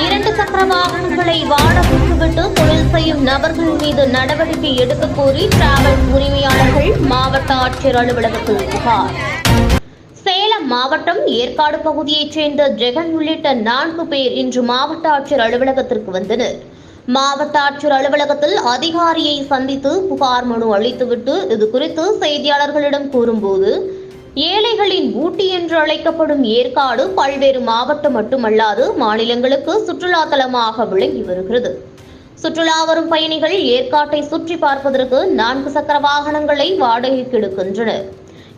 இரண்டு சக்கர வாகனங்களை வாடகைக்கு விட்டு தொழில் செய்யும் நபர்கள் மீது நடவடிக்கை எடுக்க கோரி டிராவல்ஸ் உரிமையாளர்கள் மாவட்ட ஆட்சியர் அலுவலகத்தில் புகார். சேலம் மாவட்டம் ஏற்காடு பகுதியைச் சேர்ந்த ஜெகன் உள்ளிட்ட 4 பேர் இன்று மாவட்ட ஆட்சியர் அலுவலகத்திற்கு வந்தனர். மாவட்ட ஆட்சியர் அலுவலகத்தில் அதிகாரியை சந்தித்து புகார் மனு அளித்துவிட்டு இதுகுறித்து செய்தியாளர்களிடம் கூறும்போது, ஏழைகளின் ஊட்டி என்று அழைக்கப்படும் ஏற்காடு பல்வேறு மாவட்டம் மட்டுமல்லாது மாநிலங்களுக்கு சுற்றுலா தலமாக விளங்கி வருகிறது. சுற்றுலா வரும் பயணிகள் ஏற்காட்டை சுற்றி பார்ப்பதற்கு 4 சக்கர வாகனங்களை வாடகைக்கு எடுக்கின்றனர்.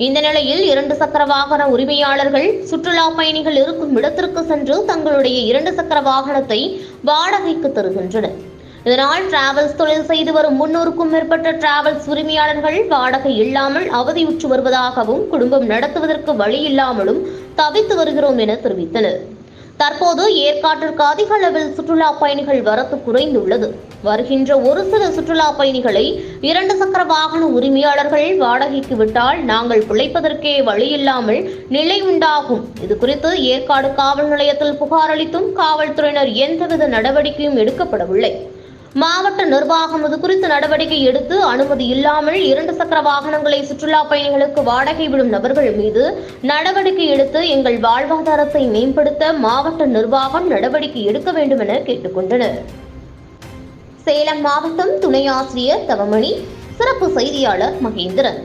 இந்த நிலையில் 2 சக்கர வாகன உரிமையாளர்கள் சுற்றுலா பயணிகள் இருக்கும் இடத்திற்கு சென்று தங்களுடைய 2 சக்கர வாகனத்தை வாடகைக்கு தருகின்றனர். இதனால் டிராவல்ஸ் தொழில் செய்து வரும் 300க்கும் மேற்பட்ட டிராவல்ஸ் உரிமையாளர்கள் வாடகை இல்லாமல் அவதியுற்று வருவதாகவும் குடும்பம் நடத்துவதற்கு வழி இல்லாமலும் தவித்து வருகிறோம் என தெரிவித்தனர். தற்போது ஏற்காட்டிற்கு அதிக அளவில் சுற்றுலா பயணிகள் வரத்து குறைந்துள்ளது. வருகின்ற ஒரு சில சுற்றுலா பயணிகளை 2 சக்கர வாகன உரிமையாளர்கள் வாடகைக்கு விட்டால் நாங்கள் பிழைப்பதற்கே வழியில்லாமல் நிலை உண்டாகும். இதுகுறித்து ஏற்காடு காவல் நிலையத்தில் புகார் அளித்தும் காவல்துறையினர் எந்தவித நடவடிக்கையும் எடுக்கப்படவில்லை. மாவட்ட நிர்வாகம் இது குறித்து நடவடிக்கை எடுத்து அனுமதி இல்லாமல் 2 சக்கர வாகனங்களை சுற்றுலா பயணிகளுக்கு வாடகை விடும் நபர்கள் மீது நடவடிக்கை எடுத்து எங்கள் வாழ்வாதாரத்தை மேம்படுத்த மாவட்ட நிர்வாகம் நடவடிக்கை எடுக்க வேண்டும் என கேட்டுக்கொண்டனர். சேலம் மாவட்டம் துணை ஆசிரியர் தவமணி, சிறப்பு செய்தியாளர் மகேந்திரன்.